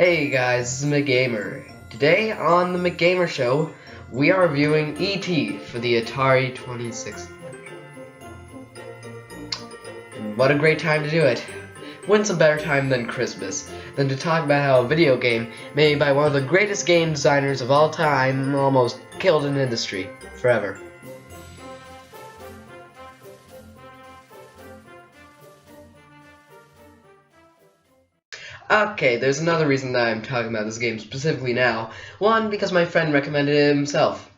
Hey guys, this is McKgamer. Today on the McKgamer Show, we are reviewing E.T. for the Atari 2600. And what a great time to do it. When's a better time than Christmas than to talk about how a video game made by one of the greatest game designers of all time almost killed an industry forever. Okay, there's another reason that I'm talking about this game specifically now. One, because my friend recommended it himself.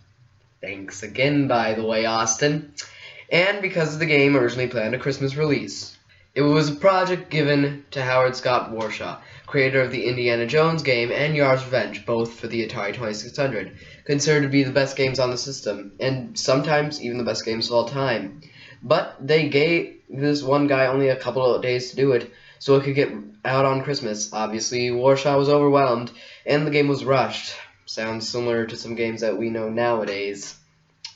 Thanks again, by the way, Austin. And because the game originally planned a Christmas release. It was a project given to Howard Scott Warshaw, creator of the Indiana Jones game and Yar's Revenge, both for the Atari 2600, considered to be the best games on the system, and sometimes even the best games of all time. But they gave this one guy only a couple of days to do it, so it could get out on Christmas. Obviously, Warshaw was overwhelmed, and the game was rushed. Sounds similar to some games that we know nowadays,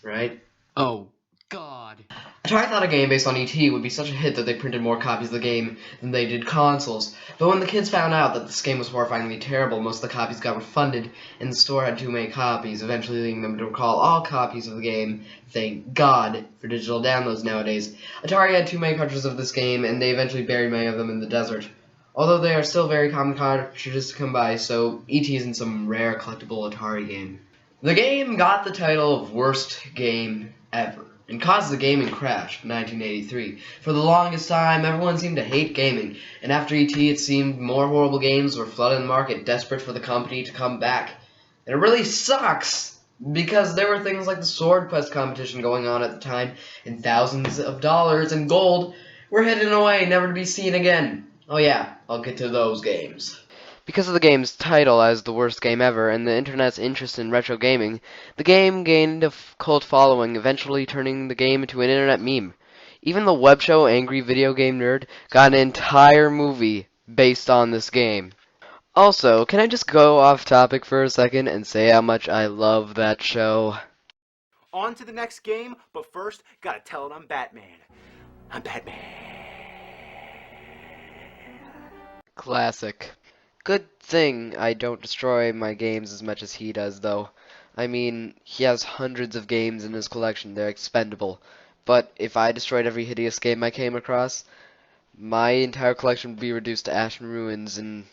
right? Oh, God. Atari thought a game based on E.T. would be such a hit that they printed more copies of the game than they did consoles. But when the kids found out that this game was horrifyingly terrible, most of the copies got refunded, and the store had too many copies, eventually leading them to recall all copies of the game. Thank God for digital downloads nowadays. Atari had too many cartridges of this game, and they eventually buried many of them in the desert. Although they are still very common cartridges to come by, so E.T. isn't some rare collectible Atari game. The game got the title of Worst Game Ever, and caused the gaming crash in 1983. For the longest time, everyone seemed to hate gaming, and after E.T. it seemed more horrible games were flooding the market, desperate for the company to come back. And it really sucks, because there were things like the Sword Quest competition going on at the time, and thousands of dollars in gold were hidden away, never to be seen again. Oh yeah, I'll get to those games. Because of the game's title as the worst game ever and the internet's interest in retro gaming, the game gained a cult following, eventually turning the game into an internet meme. Even the web show Angry Video Game Nerd got an entire movie based on this game. Also, can I just go off topic for a second and say how much I love that show? On to the next game, but first, gotta tell it I'm Batman. I'm Batman. Classic. Good thing I don't destroy my games as much as he does, though. I mean, he has hundreds of games in his collection, they're expendable. But if I destroyed every hideous game I came across, my entire collection would be reduced to ash and ruins in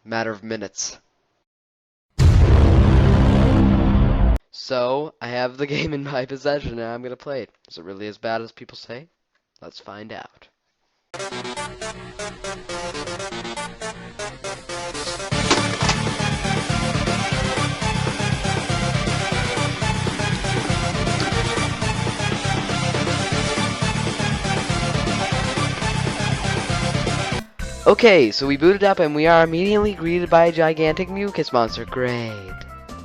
a matter of minutes. So, I have the game in my possession and I'm gonna play it. Is it really as bad as people say? Let's find out. Okay, so we booted up and we are immediately greeted by a gigantic mucus monster. Great.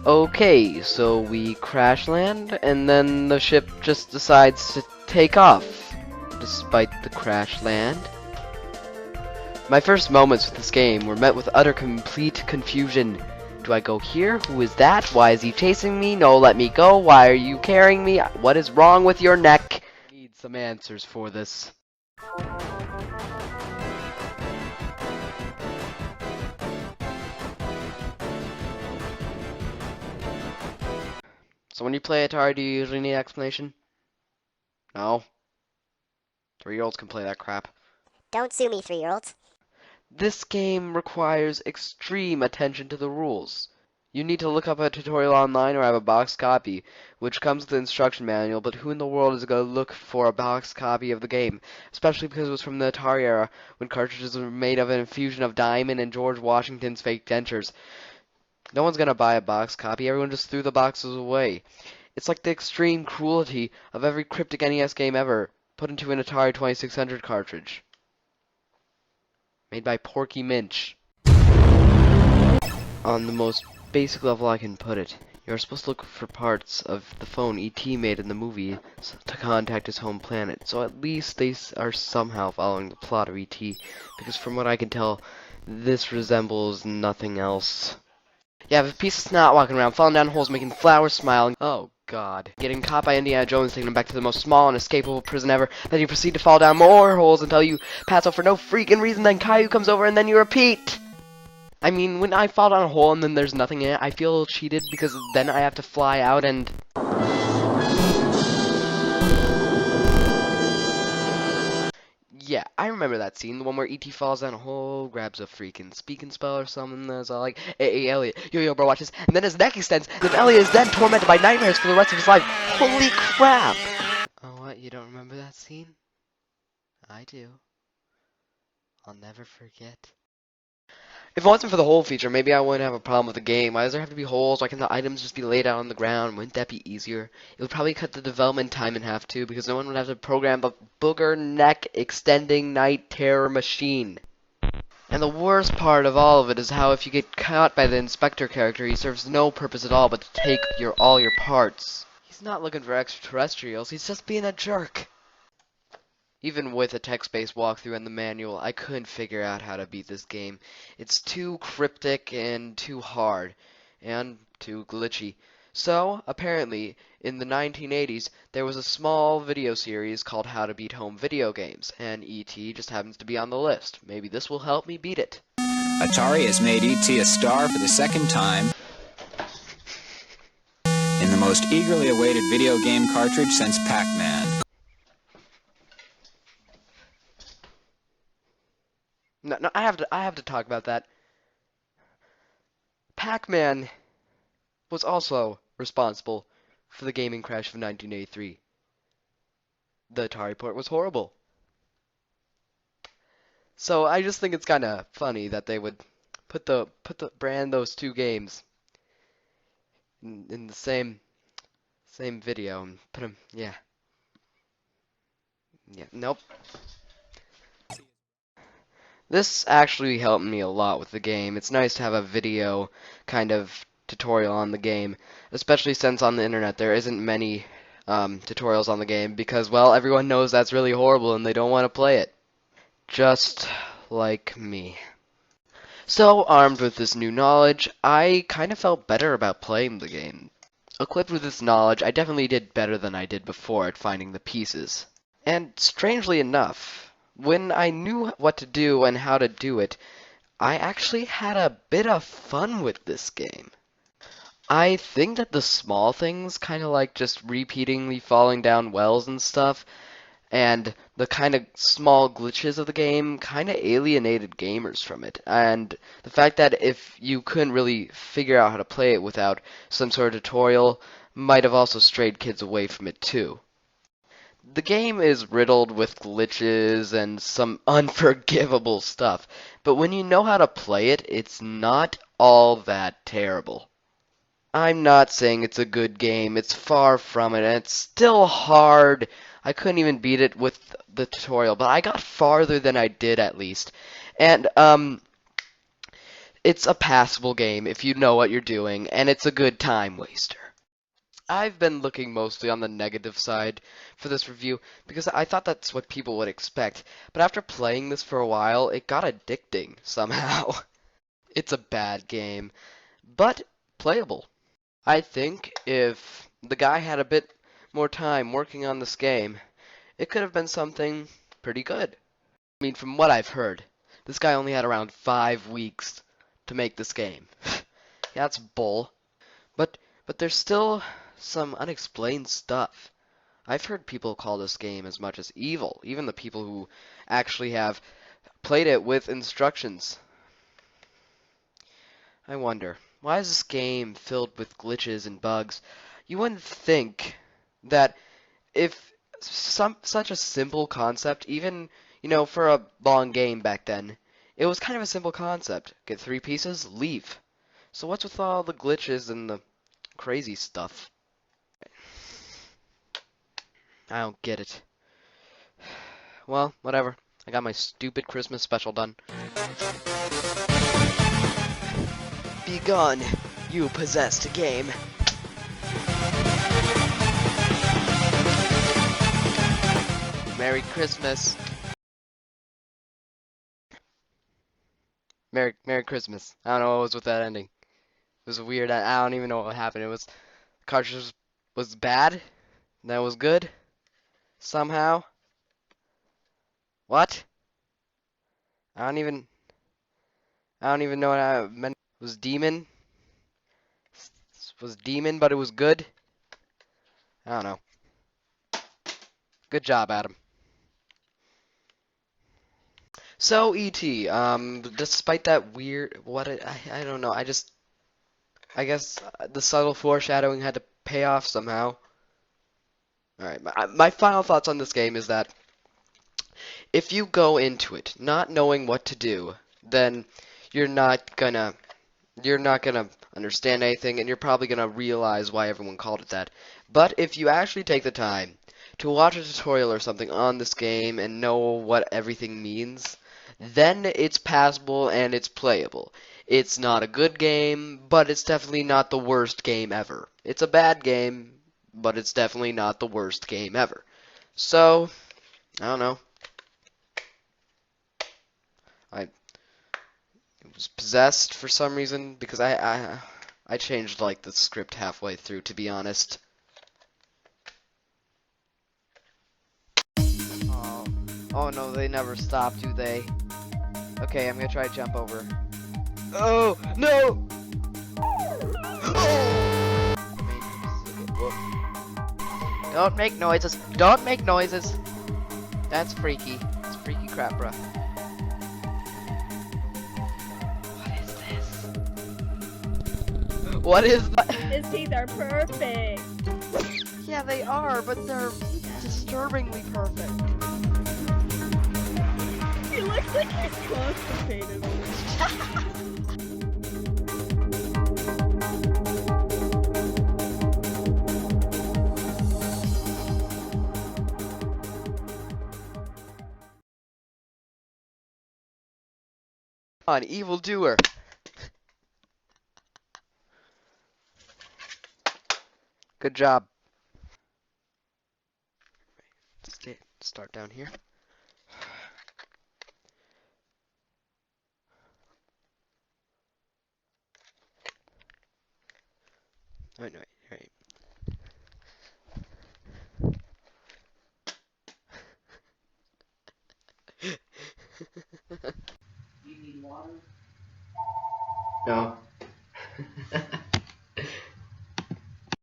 Okay, so we crash land and then the ship just decides to take off despite the crash land. My first moments with this game were met with utter complete confusion. Do I go here? Who is that? Why is he chasing me? No, let me go. Why are you carrying me? What is wrong with your neck? I need some answers for this. So when you play Atari, do you usually need explanation? No? 3-year-olds can play that crap. Don't sue me, 3-year-olds. This game requires extreme attention to the rules. You need to look up a tutorial online or have a boxed copy, which comes with the instruction manual, but who in the world is going to look for a boxed copy of the game? Especially because it was from the Atari era, when cartridges were made of an infusion of Diamond and George Washington's fake dentures. No one's gonna buy a box copy, everyone just threw the boxes away. It's like the extreme cruelty of every cryptic NES game ever, put into an Atari 2600 cartridge. Made by Porky Minch. On the most basic level I can put it, you're supposed to look for parts of the phone E.T. made in the movie to contact his home planet, so at least they are somehow following the plot of E.T., because from what I can tell, this resembles nothing else. You have a piece of snot walking around, falling down holes, making flowers smiling. Oh, God. Getting caught by Indiana Jones, taking him back to the most small and escapable prison ever. Then you proceed to fall down more holes until you pass out for no freaking reason. Then Caillou comes over, and then you repeat. I mean, when I fall down a hole and then there's nothing in it, I feel cheated because then I have to fly out and... Yeah, I remember that scene, the one where E.T. falls down a hole, grabs a freaking speaking spell or something, that's all like, hey, Elliot, yo, bro, watch this, and then his neck extends, then Elliot is then tormented by nightmares for the rest of his life. Holy crap! Oh, what, you don't remember that scene? I do. I'll never forget. If it wasn't for the hole feature, maybe I wouldn't have a problem with the game. Why does there have to be holes? Why can't the items just be laid out on the ground? Wouldn't that be easier? It would probably cut the development time in half too, because no one would have to program the booger neck extending night terror machine. And the worst part of all of it is how if you get caught by the inspector character, he serves no purpose at all but to take all your parts. He's not looking for extraterrestrials, he's just being a jerk. Even with a text-based walkthrough and the manual, I couldn't figure out how to beat this game. It's too cryptic and too hard, and too glitchy. So, apparently, in the 1980s, there was a small video series called How to Beat Home Video Games, and E.T. just happens to be on the list. Maybe this will help me beat it. Atari has made E.T. a star for the second time in the most eagerly awaited video game cartridge since Pac-Man. No, I have to talk about that. Pac-Man was also responsible for the gaming crash of 1983. The Atari port was horrible. So I just think it's kind of funny that they would put the brand those two games in the same video and put them, yeah. Nope. This actually helped me a lot with the game. It's nice to have a video kind of tutorial on the game, especially since on the internet there isn't many tutorials on the game because, well, everyone knows that's really horrible and they don't want to play it. Just like me. So, armed with this new knowledge, I kind of felt better about playing the game. Equipped with this knowledge, I definitely did better than I did before at finding the pieces. And strangely enough, when I knew what to do and how to do it, I actually had a bit of fun with this game. I think that the small things, kind of like just repeatedly falling down wells and stuff, and the kind of small glitches of the game kind of alienated gamers from it. And the fact that if you couldn't really figure out how to play it without some sort of tutorial might have also strayed kids away from it too. The game is riddled with glitches and some unforgivable stuff, but when you know how to play it, it's not all that terrible. I'm not saying it's a good game, it's far from it, and it's still hard. I couldn't even beat it with the tutorial, but I got farther than I did at least. And, it's a passable game if you know what you're doing, and it's a good time waster. I've been looking mostly on the negative side for this review because I thought that's what people would expect, but after playing this for a while, it got addicting somehow. It's a bad game, but playable. I think if the guy had a bit more time working on this game, it could have been something pretty good. I mean, from what I've heard, this guy only had around 5 weeks to make this game. Yeah, that's bull. But there's still some unexplained stuff. I've heard people call this game as much as evil, even the people who actually have played it with instructions. I wonder, why is this game filled with glitches and bugs? You wouldn't think that if such a simple concept, even, for a long game back then, it was kind of a simple concept. Get 3 pieces, leave. So what's with all the glitches and the crazy stuff? I don't get it. Well, whatever. I got my stupid Christmas special done. Be gone, you possessed game. Merry Christmas. Merry Christmas. I don't know what was with that ending. It was weird. I don't even know what happened. It was, the cartridge was bad. That was good. Somehow. What? I don't even I don't even know what I meant. Was demon? Was demon, but it was good? I don't know. Good job, Adam. So, E.T., despite that weird, I don't know, I guess the subtle foreshadowing had to pay off somehow. Alright, my final thoughts on this game is that if you go into it not knowing what to do, then you're not gonna you're not gonna understand anything, and you're probably gonna realize why everyone called it that. But if you actually take the time to watch a tutorial or something on this game and know what everything means, then it's passable and it's playable. It's not a good game, but it's definitely not the worst game ever. It's a bad game, but it's definitely not the worst game ever. So, I don't know. I was possessed for some reason because I changed like the script halfway through, to be honest. Oh, oh no, they never stop, do they? Okay, I'm gonna try to jump over. Oh no! Oh! Don't make noises. Don't make noises. That's freaky. It's freaky crap, bruh. What is that? His teeth are perfect. Yeah, they are, but they're disturbingly perfect. He looks like he's constipated. On evildoer. Good job. Start down here. Oh, no, right. You need water? No.